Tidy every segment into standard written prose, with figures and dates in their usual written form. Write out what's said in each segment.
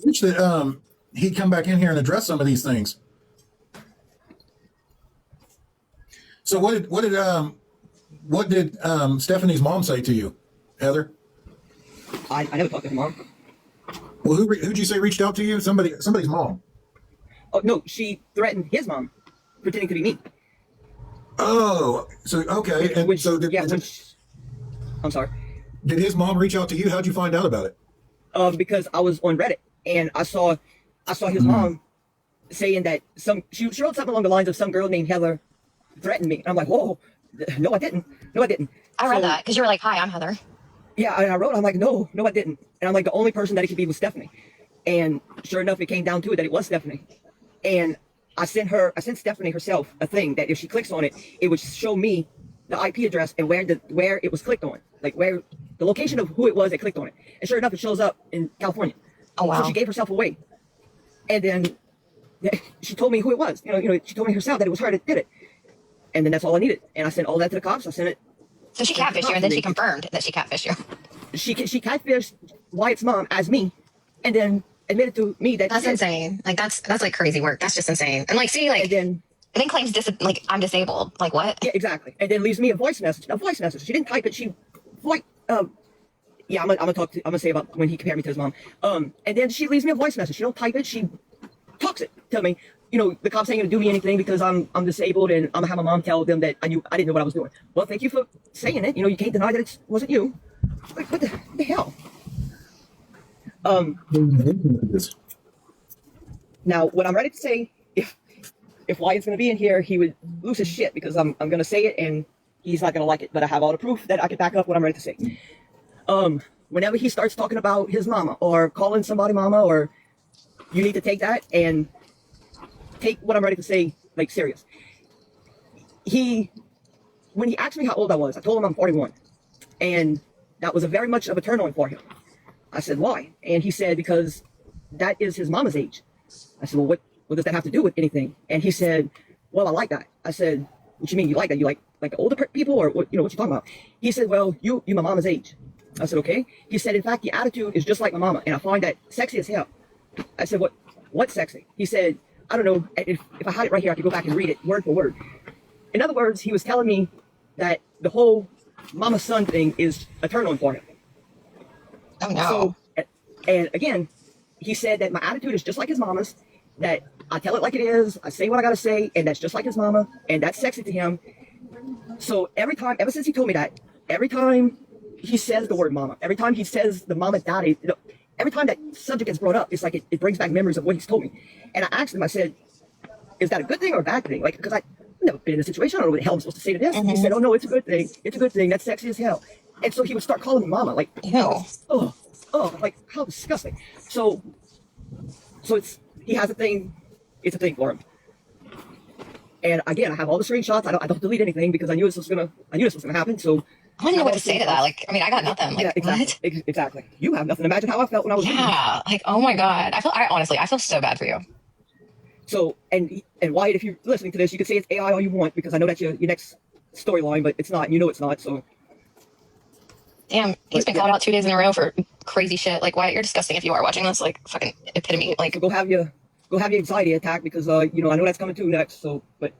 wish that he'd come back in here and address some of these things. So what did Stephanie's mom say to you, Heather? I never talked to her mom. Well, who'd you say reached out to you? Somebody's mom. Oh no, she threatened his mom, pretending to be me. Oh, so okay, and Which, so yeah, I'm sorry. did his mom reach out to you? How'd you find out about it? Because I was on Reddit and I saw his mom saying that she wrote something along the lines of some girl named Heather threatened me. And I'm like, whoa, no, I didn't. No, I didn't. I read that because you were like, "Hi, I'm Heather." Yeah, and I wrote, I'm like, no, I didn't. And I'm like, the only person that it could be was Stephanie. And sure enough, it came down to it that it was Stephanie. And I sent Stephanie herself a thing that if she clicks on it, it would show me the IP address and where it was clicked on, like where the location of who it was that clicked on it. And sure enough, it shows up in California. Oh wow. So she gave herself away. And then she told me who it was. She told me herself that it was her that did it. And then that's all I needed. And I sent all that to the cops. I sent it. So she catfished you, and then she confirmed that she catfished you. She catfished Wyatt's mom as me, and then admitted to me that That's insane. Like that's like crazy work. That's just insane. And like, see, like, and then claims like I'm disabled. Like what? yeah, exactly. And then leaves me a voice message. She didn't type it. She voice. Yeah, I'm gonna say about when he compared me to his mom. And then she leaves me a voice message. She don't type it. She talks it. Tell me, the cops ain't gonna do me anything because I'm disabled, and I'm gonna have my mom tell them that I didn't know what I was doing. Well, thank you for saying it. You can't deny that it wasn't you. Like what the hell? Now what I'm ready to say, if Wyatt's gonna be in here, he would lose his shit because I'm gonna say it and he's not gonna like it. But I have all the proof that I can back up what I'm ready to say. Whenever he starts talking about his mama or calling somebody mama, or you need to take that and take what I'm ready to say like serious. When he asked me how old I was, I told him I'm 41, and that was a very much of a turn on for him. I said, why? And he said, because that is his mama's age. I said, well, what does that have to do with anything? And he said, well, I like that. I said, what you mean you like that? You like older people, or what you talking about? He said, well, you my mama's age. I said, okay. He said, in fact, the attitude is just like my mama, and I find that sexy as hell. I said, what's sexy? He said, I don't know. If I had it right here, I could go back and read it word for word. In other words, he was telling me that the whole mama-son thing is a turn-on for him. Oh no. So, and again, he said that my attitude is just like his mama's, that I tell it like it is, I say what I gotta say, and that's just like his mama, and that's sexy to him. So ever since he told me that, every time he says the word mama, every time he says the mama daddy, every time that subject is brought up, it's like it brings back memories of what he's told me. And I asked him, I said, is that a good thing or a bad thing? Like, because I've never been in a situation, I don't know what the hell I'm supposed to say to this. He said, oh no, it's a good thing. It's a good thing. That's sexy as hell. And so he would start calling me mama, like, Ew. like how disgusting. So he has a thing. It's a thing for him. And again, I have all the screenshots. I don't delete anything because I knew this was gonna happen. So I don't know what to say to that. Like, I mean, I got nothing. Like, yeah, exactly. what? Exactly. You have nothing. Imagine how I felt when I was Yeah. Like, oh my god. I feel so bad for you. So and Wyatt, if you're listening to this, you can say it's AI all you want because I know that's your next storyline, but it's not. And you know it's not. So Damn, he's been called out 2 days in a row for crazy shit. Like, Wyatt, you're disgusting if you are watching this. Like, fucking epitome. Like, so go have your anxiety attack because I know that's coming too next. So, but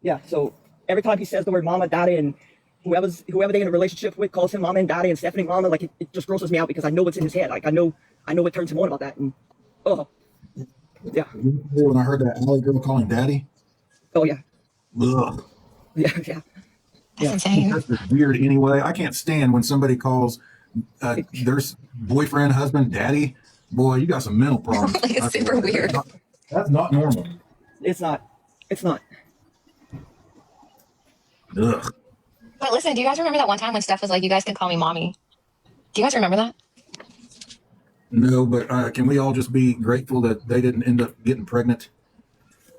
yeah. So every time he says the word mama, daddy, and whoever they're in a relationship with calls him mama and daddy and Stephanie mama, like it just grosses me out because I know what's in his head. Like I know what turns him on about that. And yeah. When I heard that alley girl calling daddy. Oh yeah. Ugh. Yeah. that's insane. That's just weird anyway. I can't stand when somebody calls their boyfriend, husband, daddy. Boy, you got some mental problems. Like, it's super weird. That's not normal. It's not. Ugh. But listen, do you guys remember that one time when Steph was like, "You guys can call me mommy"? Do you guys remember that? No, but can we all just be grateful that they didn't end up getting pregnant?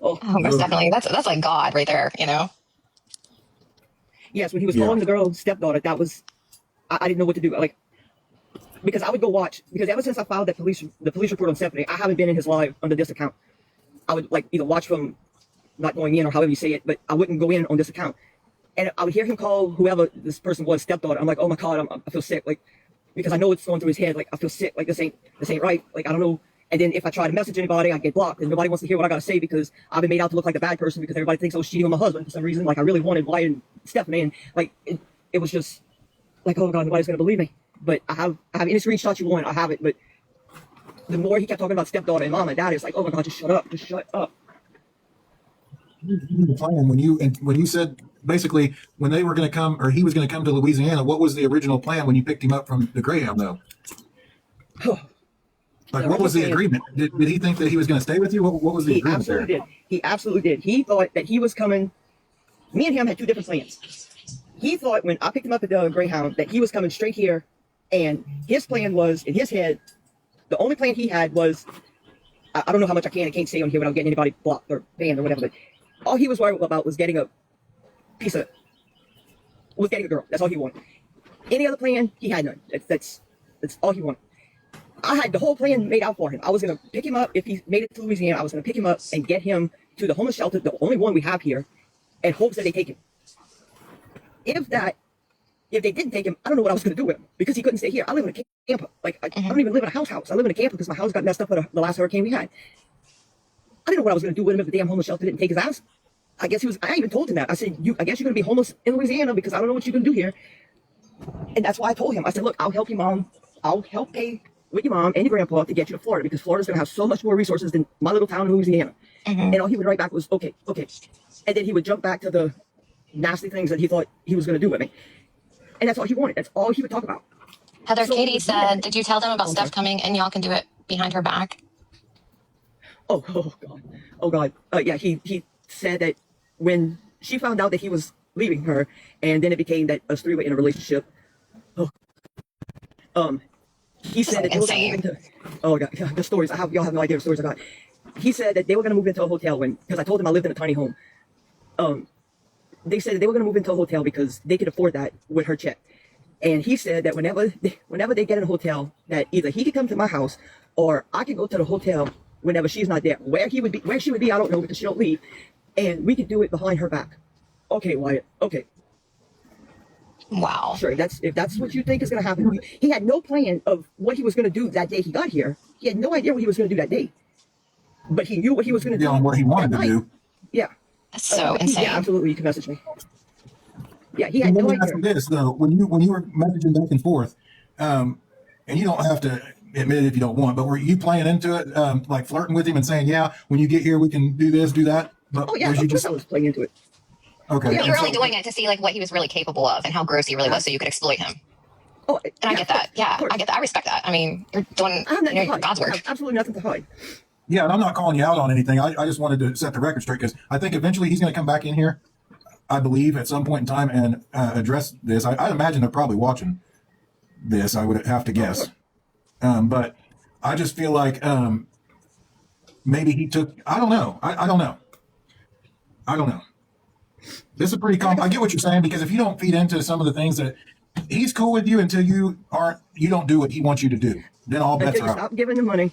Oh, most definitely. That's like God right there. Yes, when he was calling the girl stepdaughter, that was I didn't know what to do. Like because I would go watch because ever since I filed the police report on Stephanie, I haven't been in his live under this account. I would like either watch from not going in or however you say it, but I wouldn't go in on this account. And I would hear him call whoever this person was stepdaughter. I'm like, oh my God, I feel sick. Like because I know it's going through his head. Like I feel sick. Like this ain't right. Like I don't know. And then if I try to message anybody, I get blocked, and nobody wants to hear what I gotta say because I've been made out to look like the bad person because everybody thinks I was cheating on my husband for some reason. Like I really wanted Wyatt and Stephanie, and like it was just like, oh God, nobody's gonna believe me. But I have any screenshots you want, I have it. But the more he kept talking about stepdaughter and mom and dad, it's like, oh my God, just shut up, just shut up. The plan when you said basically when they were going to come or he was going to come to Louisiana, what was the original plan when you picked him up from the Greyhound though? Like what was the agreement? Did he think that he was going to stay with you? What was the He agreement absolutely there? did. He absolutely did. He thought that he was coming. Me and him had two different plans. He thought when I picked him up at the Greyhound that he was coming straight here, and his plan was in his head. The only plan he had was, I don't know how much I can and can't say on here without getting anybody blocked or banned or whatever. But all he was worried about was getting a girl. That's all he wanted. Any other plan, he had none. That's all he wanted. I had the whole plan made out for him. I was going to pick him up if he made it to Louisiana. I was going to pick him up and get him to the homeless shelter, the only one we have here, in hopes that they take him. If they didn't take him, I don't know what I was going to do with him because he couldn't stay here. I live in a camper. Like I don't even live in a house. I live in a camper because my house got messed up at the last hurricane we had. I didn't know what I was going to do with him if the damn homeless shelter didn't take his ass. I guess I even told him that. I said, I guess you're going to be homeless in Louisiana because I don't know what you're going to do here. And that's why I told him. I said, look, I'll help you, Mom. I'll help pay with your mom and your grandpa to get you to Florida because Florida's going to have so much more resources than my little town in Louisiana. And all he would write back was, okay. And then he would jump back to the nasty things that he thought he was going to do with me. And that's all he wanted. That's all he would talk about. Heather, So- Katie said, did you tell them about Okay. Steph coming and y'all can do it behind her back? Oh God. Yeah, he said that when she found out that he was leaving her, and then it became that us three were in a relationship. He said that they were going to move into. Oh God, the stories y'all have no idea the stories I got. He said that they were going to move into a hotel because I told him I lived in a tiny home. They said that they were going to move into a hotel because they could afford that with her check. And he said that whenever they get in a hotel, that either he could come to my house or I could go to the hotel whenever she's not there. Where she would be, I don't know because she don't leave. And we could do it behind her back. Okay, Wyatt. Okay, Wow. sure. If that's what you think is going to happen. He had no plan of what he was going to do that day he got here. He had no idea what he was going to do that day. But he knew what he was going to do. On what he wanted that to night. do. Yeah. That's so insane. Yeah, absolutely. You can message me. Yeah, he had Let no me ask idea. you this though: when you were messaging back and forth, and you don't have to admit it if you don't want, but were you playing into it, like flirting with him and saying, "Yeah, when you get here, we can do this, do that"? But Oh yeah, was of you course just I was playing into it. okay? Yeah, But you were and only so- doing it to see like what he was really capable of and how gross he really was so you could exploit him. Oh, And I get that. Yeah, I get that. I respect that. I mean, you're doing I have nothing to hide. God's I work. have absolutely nothing to hide. Yeah, and I'm not calling you out on anything. I just wanted to set the record straight because I think eventually he's going to come back in here, I believe, at some point in time and address this. I imagine they're probably watching this. I would have to guess. But I just feel like maybe he took. I don't know. I don't know. I don't know. This is pretty I get what you're saying because if you don't feed into some of the things that he's cool with you until you don't do what he wants you to do, then all bets Until you are out. stop giving them money,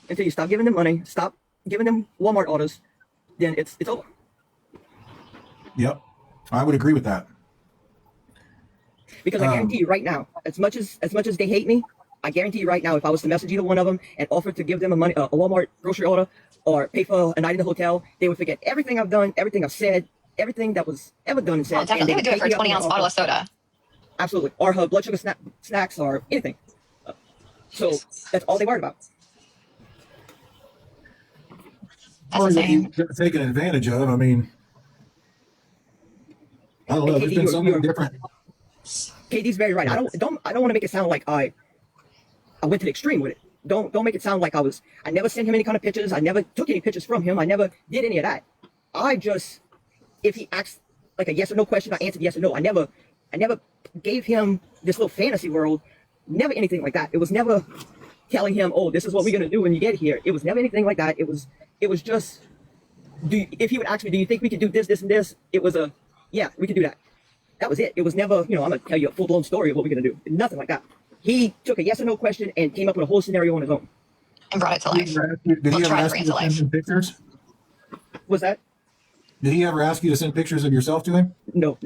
stop giving them Walmart orders, then it's over. Yep, I would agree with that. Because I guarantee you right now, as much as they hate me, I guarantee you right now, if I was to message either one of them and offer to give them a Walmart grocery order or pay for a night in the hotel, they would forget everything I've done, everything I've said, everything that was ever done and said. Oh, definitely. They would do it for a 20-ounce bottle of soda. Absolutely. Or her blood sugar snacks or anything. So that's all they worried about. That's Or that insane. you get taken advantage of. I mean, I don't know. Hey, There's KD, been so many you're- different. KD's very right. I don't want to make it sound like I went to the extreme with it. Don't make it sound like I never sent him any kind of pictures. I never took any pictures from him. I never did any of that. I just, if he asked like a yes or no question, I answered yes or no. I never gave him this little fantasy world. Never anything like that. It was never telling him, oh, this is what we're gonna do when you get here. It was never anything like that. It was just, if he would ask me, do you think we could do this, this, and this? It was yeah, we could do that. That was it. It was never, I'm gonna tell you a full-blown story of what we're gonna do. Nothing like that. He took a yes or no question and came up with a whole scenario on his own. And brought it to life. Did he We'll ever try to ask bring you it to to send life. him pictures? Was that? Did he ever ask you to send pictures of yourself to him? No.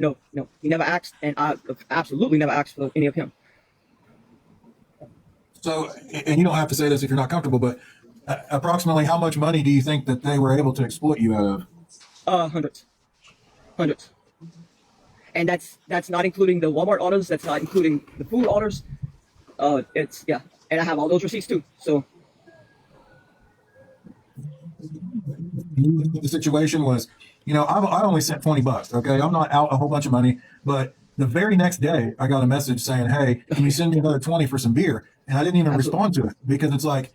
He never asked, and I absolutely never asked for any of him. So, and you don't have to say this if you're not comfortable, but approximately how much money do you think that they were able to exploit you out of? Hundreds, hundreds, and that's not including the Walmart orders. That's not including the food orders. It's yeah, and I have all those receipts too. So The situation was, I only sent $20. Okay, I'm not out a whole bunch of money, but the very next day I got a message saying, "Hey, can you send me another 20 for some beer?" And I didn't even respond to it because it's like,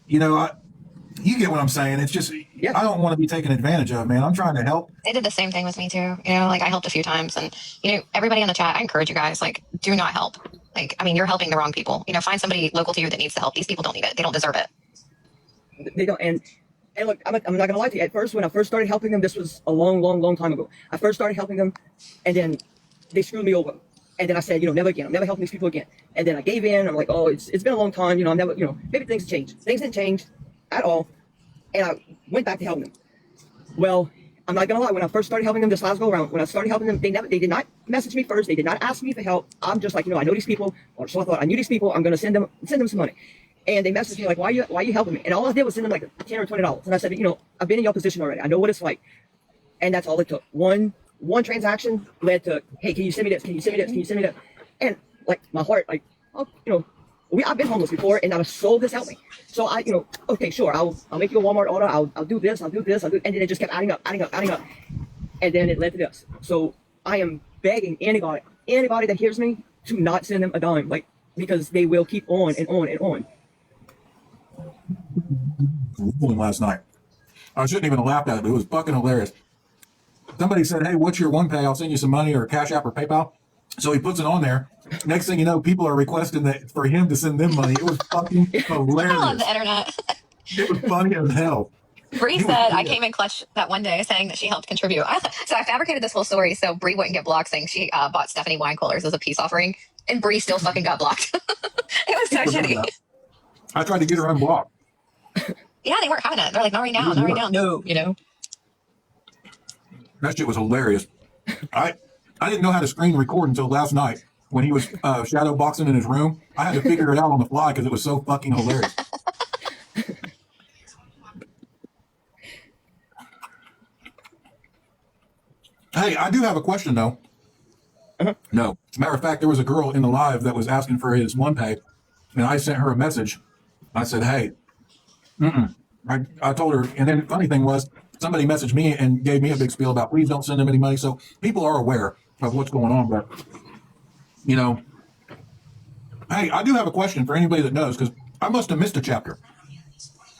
you get what I'm saying. It's just, Yeah. I don't want to be taken advantage of, man. I'm trying to help. They did the same thing with me too. Like I helped a few times, and everybody in the chat, I encourage you guys, like, do not help. Like, I mean, you're helping the wrong people. Find somebody local to you that needs the help. These people don't need it. They don't deserve it. they don't. And look, I'm not gonna lie to you. At first, when I first started helping them, this was a long, long, long time ago. I first started helping them, and then they screwed me over. And then I said, never again. I'm never helping these people again. And then I gave in. I'm like, oh, it's been a long time. I'm never, maybe things change. Things didn't change at all. And I went back to helping them. Well, I'm not gonna lie. When I first started helping them this last go around, when I started helping them, they did not message me first. They did not ask me for help. I'm just like, I know these people, or so I thought. I knew these people. I'm gonna send them some money. And they messaged me like, why are you helping me? And all I did was send them like $10 or $20. And I said, I've been in your position already. I know what it's like. And that's all it took. One transaction led to, hey, can you send me this? Can you send me this? Can you send me that? And like my heart, like, oh, I've been homeless before, and my soul has helped me. So I, okay, sure, I'll make you a Walmart order. I'll do this. I'll do this. And then it just kept adding up. And then it led to this. So I am begging anybody that hears me to not send them a dime, like, because they will keep on and on and on. Last night, I shouldn't even have laughed at it, but it was fucking hilarious. Somebody said, "Hey, what's your one pay? I'll send you some money, or Cash App or PayPal." So he puts it on there. Next thing you know, people are requesting that for him to send them money. It was fucking I love hilarious. the internet. It was funny as hell. Bree said I came in clutch that one day saying that she helped contribute. So I fabricated this whole story so Bree wouldn't get blocked, saying she bought Stephanie wine coolers as a peace offering, and Bree still fucking got blocked. It was so shitty. I tried to get her unblocked. Yeah, they weren't having it. They're like, not right now, not right now. No, That shit was hilarious. I didn't know how to screen record until last night when he was shadow boxing in his room. I had to figure it out on the fly because it was so fucking hilarious. Hey, I do have a question though. No, as a matter of fact, there was a girl in the live that was asking for his one pay, and I sent her a message. I said, "Hey, I told her," and then the funny thing was, somebody messaged me and gave me a big spiel about please don't send them any money. So people are aware of what's going on, but hey, I do have a question for anybody that knows because I must have missed a chapter.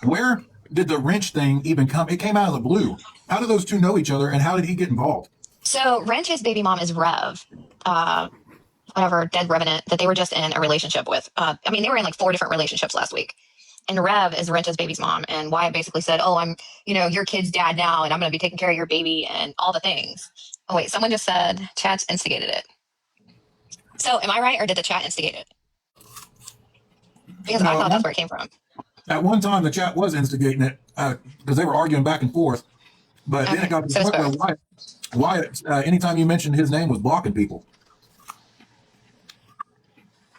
Where did the wrench thing even come? It came out of the blue. How do those two know each other, and how did he get involved? So Wrench's baby mom is Rev, whatever, dead Revenant, that they were just in a relationship with. They were in like 4 different relationships last week. And Rev is Wrench's baby's mom. And Wyatt basically said, oh, I'm, your kid's dad now, and I'm going to be taking care of your baby and all the things. Oh, wait, someone just said chat instigated it. So am I right, or did the chat instigate it? Because I thought that's where it came from. At one time, the chat was instigating it because they were arguing back and forth. But then it got to the point where Wyatt, anytime you mentioned his name, was blocking people.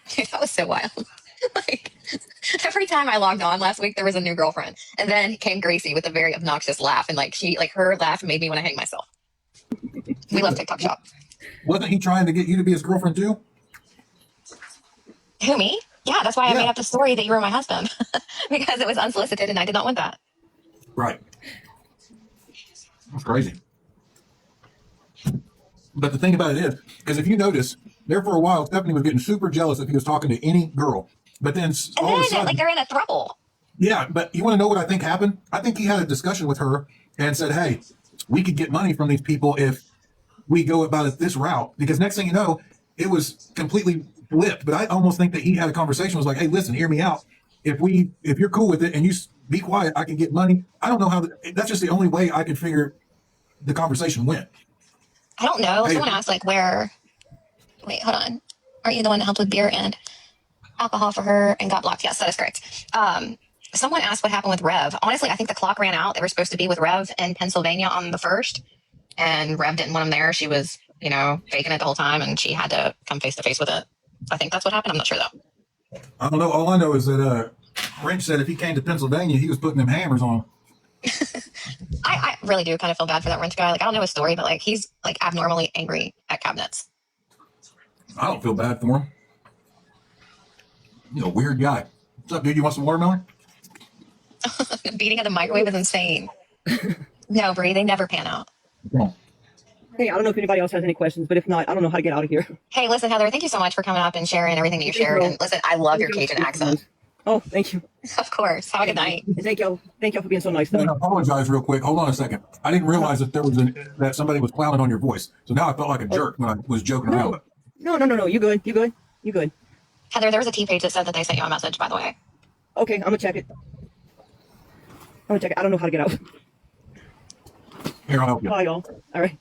Dude, that was so wild. Like, every time I logged on last week, there was a new girlfriend. And then came Gracie with a very obnoxious laugh. And her laugh made me want to hang myself. We love TikTok Shop. Wasn't he trying to get you to be his girlfriend too? Who, me? Yeah, that's why I made up the story that you were my husband. Because it was unsolicited and I did not want that. Right. That's crazy. But the thing about it is, because if you notice, there for a while, Stephanie was getting super jealous if he was talking to any girl. But then all of a sudden, like, they're in a throuple. Yeah, but you want to know what I think happened? I think he had a discussion with her and said, hey, we could get money from these people if we go about it this route. Because next thing you know, it was completely flipped. But I almost think that he had a conversation, was like, hey, listen, hear me out. If you're cool with it and you be quiet, I can get money. I don't know how, that's just the only way I could figure the conversation went. I don't know. Hey. Someone asked, like, wait, hold on. Aren't you the one that helped with beer and alcohol for her and got blocked? Yes, that is correct. Someone asked what happened with Rev. Honestly, I think the clock ran out. They were supposed to be with Rev in Pennsylvania on the 1st, and Rev didn't want him there. She was, faking it the whole time, and she had to come face to face with it. I think that's what happened. I'm not sure, though. I don't know. All I know is that Wrench said if he came to Pennsylvania, he was putting them hammers on. I really do kind of feel bad for that Wrench guy. Like, I don't know his story, but like he's like abnormally angry at cabinets. I don't feel bad for him. He's a weird guy. What's up, dude? You want some watermelon? Beating at the microwave is insane. No, Bree, they never pan out. Come on. Hey, I don't know if anybody else has any questions, but if not, I don't know how to get out of here. Hey, listen, Heather, thank you so much for coming up and sharing everything that you shared. And listen, I love your Cajun accent. Oh, thank you. Of course. Have a good night. And thank y'all for being so nice to I me. apologize real quick. Hold on a second. I didn't realize that that somebody was clowning on your voice. So now I felt like a jerk when I was joking around. No. You good. You good. Heather, there was a T page that said that they sent you a message, by the way. Okay, I'm gonna check it. I don't know how to get out. Here, I'll help you. Bye, y'all. All right.